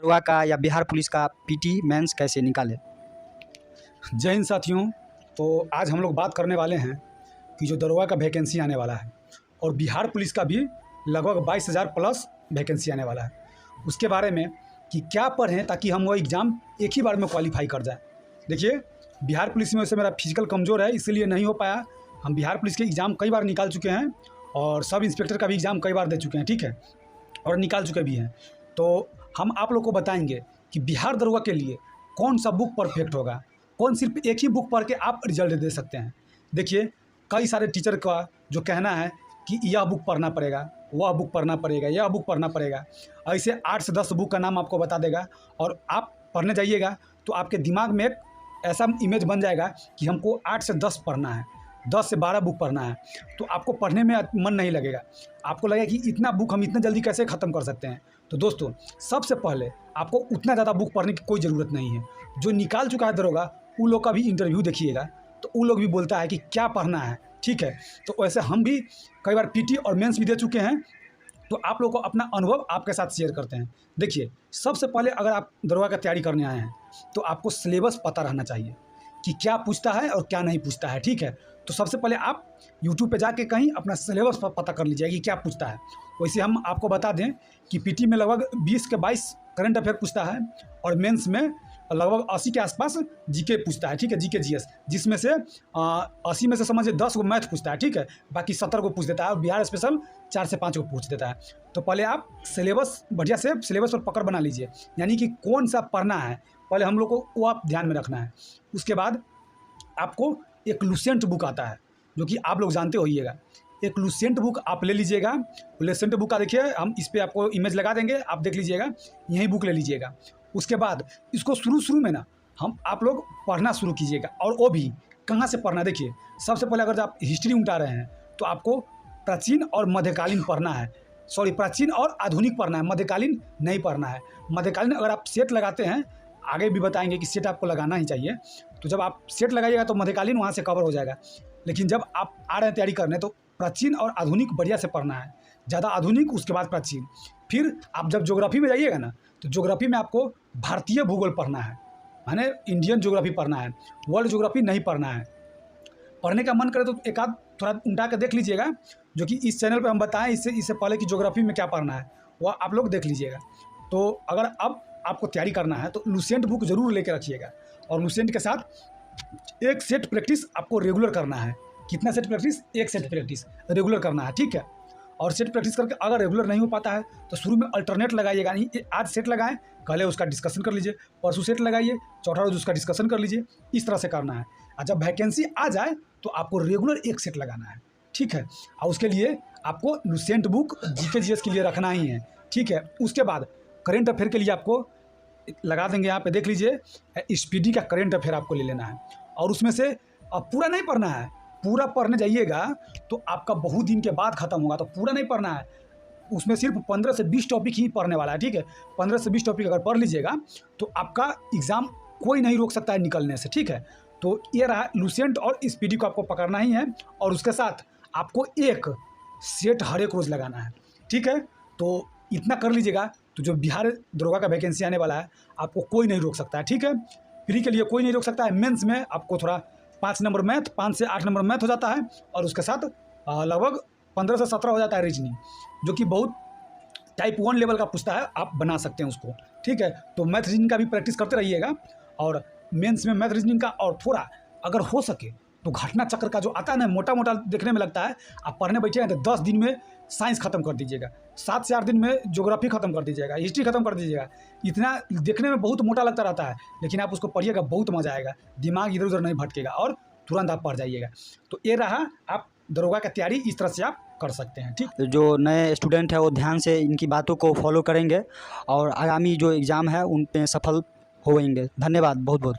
दरोगा का या बिहार पुलिस का पीटी मेंस कैसे निकाले। जय हिंद साथियों। तो आज हम लोग बात करने वाले हैं कि जो दरोगा का वैकेंसी आने वाला है और बिहार पुलिस का भी लगभग 22,000 प्लस वैकेंसी आने वाला है, उसके बारे में कि क्या पढ़ें ताकि हम वो एग्ज़ाम एक ही बार में क्वालिफाई कर जाएं। देखिए, बिहार पुलिस में वैसे मेरा फिजिकल कमज़ोर है, इसीलिए नहीं हो पाया। हम बिहार पुलिस के एग्ज़ाम कई बार निकाल चुके हैं और सब इंस्पेक्टर का भी एग्ज़ाम कई बार दे चुके हैं, ठीक है, और निकाल चुके भी हैं। तो हम आप लोग को बताएंगे कि बिहार दरोगा के लिए कौन सा बुक परफेक्ट होगा, कौन सिर्फ एक ही बुक पढ़ के आप रिजल्ट दे सकते हैं। देखिए, कई सारे टीचर का जो कहना है कि यह बुक पढ़ना पड़ेगा, वह बुक पढ़ना पड़ेगा, यह बुक पढ़ना पड़ेगा, ऐसे 8 से 10 बुक का नाम आपको बता देगा और आप पढ़ने जाइएगा तो आपके दिमाग में एक ऐसा इमेज बन जाएगा कि हमको 8 से 10 पढ़ना है, 10 से 12 बुक पढ़ना है। तो आपको पढ़ने में मन नहीं लगेगा, आपको लगेगा कि इतना बुक हम इतना जल्दी कैसे ख़त्म कर सकते हैं। तो दोस्तों, सबसे पहले आपको उतना ज़्यादा बुक पढ़ने की कोई ज़रूरत नहीं है। जो निकाल चुका है दरोगा, उन लोग का भी इंटरव्यू देखिएगा तो उन लोग भी बोलता है कि क्या पढ़ना है, ठीक है। तो वैसे हम भी कई बार पीटी और मेंस भी दे चुके हैं, तो आप लोगों को अपना अनुभव आपके साथ शेयर करते हैं। देखिए, सबसे पहले अगर आप दरोगा का तैयारी करने आए हैं तो आपको सिलेबस पता रहना चाहिए कि क्या पूछता है और क्या नहीं पूछता है, ठीक है। तो सबसे पहले आप यूट्यूब पे जाके कहीं अपना सिलेबस पता कर लीजिए कि क्या पूछता है। वैसे हम आपको बता दें कि पीटी में लगभग 20 के 22 करंट अफेयर पूछता है और मेंस में लगभग 80 के आसपास जीके पूछता है, ठीक है, जीके जीएस, जिसमें से 80 में से समझिए 10 को मैथ पूछता है, ठीक है, बाकी 70 को पूछ देता है और बिहार स्पेशल 4 से 5 को पूछ देता है। तो पहले आप सिलेबस बढ़िया से सिलेबस पर पकड़ बना लीजिए, यानी कि कौन सा पढ़ना है पहले हम लोग को वो आप ध्यान में रखना है। उसके बाद आपको एक लुसेंट बुक आता है जो कि आप लोग जानते होइएगा। एक लुसेंट बुक आप ले लीजिएगा। लुसेंट बुक का देखिए, हम इस पर आपको इमेज लगा देंगे, आप देख लीजिएगा, यही बुक ले लीजिएगा। उसके बाद इसको शुरू में ना आप लोग पढ़ना शुरू कीजिएगा। और वो भी कहाँ से पढ़ना, देखिए, सबसे पहले अगर आप हिस्ट्री उठा रहे हैं तो आपको प्राचीन और मध्यकालीन पढ़ना है, सॉरी, प्राचीन और आधुनिक पढ़ना है, मध्यकालीन नहीं पढ़ना है। मध्यकालीन अगर आप सेट लगाते हैं, आगे भी बताएंगे कि सेट आपको लगाना ही चाहिए, तो जब आप सेट लगाइएगा तो मध्यकालीन वहाँ से कवर हो जाएगा। लेकिन जब आप आ रहे हैं तैयारी करने तो प्राचीन और आधुनिक बढ़िया से पढ़ना है, ज़्यादा आधुनिक उसके बाद प्राचीन। फिर आप जब ज्योग्राफी में जाइएगा ना तो ज्योग्राफी में आपको भारतीय भूगोल पढ़ना है, माने इंडियन ज्योग्राफी पढ़ना है, वर्ल्ड ज्योग्राफी नहीं पढ़ना है। पढ़ने का मन करे तो एक आध थोड़ा उल्टा के देख लीजिएगा, जो कि इस चैनल पे हम बताएं इससे पहले कि ज्योग्राफी में क्या पढ़ना है वह आप लोग देख लीजिएगा। तो अगर अब आपको तैयारी करना है तो लुसेंट बुक ज़रूर लेकर रखिएगा और लुसेंट के साथ एक सेट प्रैक्टिस आपको रेगुलर करना है। कितना सेट प्रैक्टिस? एक सेट प्रैक्टिस रेगुलर करना है, ठीक है। और सेट प्रैक्टिस करके अगर रेगुलर नहीं हो पाता है तो शुरू में अल्टरनेट लगाइएगा, नहीं आज सेट लगाएं, कल उसका डिस्कशन कर लीजिए, परसों सेट लगाइए, चौथा रोज उसका डिस्कशन कर लीजिए। इस तरह से करना है। और जब वैकेंसी आ जाए तो आपको रेगुलर एक सेट लगाना है, ठीक है। और उसके लिए आपको लुसेंट बुक जीके जीएस के लिए रखना ही है, ठीक है। उसके बाद करेंट अफेयर के लिए आपको लगा देंगे, यहाँ पे देख लीजिए, स्पीडी का करेंट अफेयर आपको ले लेना है। और उसमें से पूरा नहीं पढ़ना है, पूरा पढ़ने जाइएगा तो आपका बहुत दिन के बाद ख़त्म होगा, तो पूरा नहीं पढ़ना है। उसमें सिर्फ 15 से 20 टॉपिक ही पढ़ने वाला है, ठीक है। 15 से 20 टॉपिक अगर पढ़ लीजिएगा तो आपका एग्ज़ाम कोई नहीं रोक सकता है निकलने से, ठीक है। तो ये रहा लुसेंट और स्पीडी को आपको पकड़ना ही है और उसके साथ आपको एक सेट हर एक रोज़ लगाना है, ठीक है। तो इतना कर लीजिएगा तो जो बिहार दरोगा का वैकेंसी आने वाला है आपको कोई नहीं रोक सकता है, ठीक है। प्री के लिए कोई नहीं रोक सकता है। मेंस में आपको थोड़ा 5 नंबर मैथ, 5 से 8 नंबर मैथ हो जाता है और उसके साथ लगभग 15 से 17 हो जाता है रीजनिंग, जो कि बहुत टाइप 1 लेवल का पूछता है, आप बना सकते हैं उसको, ठीक है। तो मैथ रीजनिंग का भी प्रैक्टिस करते रहिएगा। और मेंस में मैथ रीजनिंग का और थोड़ा अगर हो सके तो घटना चक्र का जो आता है ना, मोटा मोटा देखने में लगता है, आप पढ़ने बैठिएगा तो 10 दिन में साइंस खत्म कर दीजिएगा, 7 से 8 दिन में ज्योग्राफी खत्म कर दीजिएगा, हिस्ट्री खत्म कर दीजिएगा। इतना देखने में बहुत मोटा लगता रहता है, लेकिन आप उसको पढ़िएगा, बहुत मजा आएगा, दिमाग इधर उधर नहीं भटकेगा और तुरंत आप पढ़ जाइएगा। तो ये रहा, आप दरोगा का तैयारी इस तरह से आप कर सकते हैं, ठीक। तो जो नए स्टूडेंट है वो ध्यान से इनकी बातों को फॉलो करेंगे और आगामी जो एग्ज़ाम है उन पे सफल होंगे। धन्यवाद बहुत बहुत।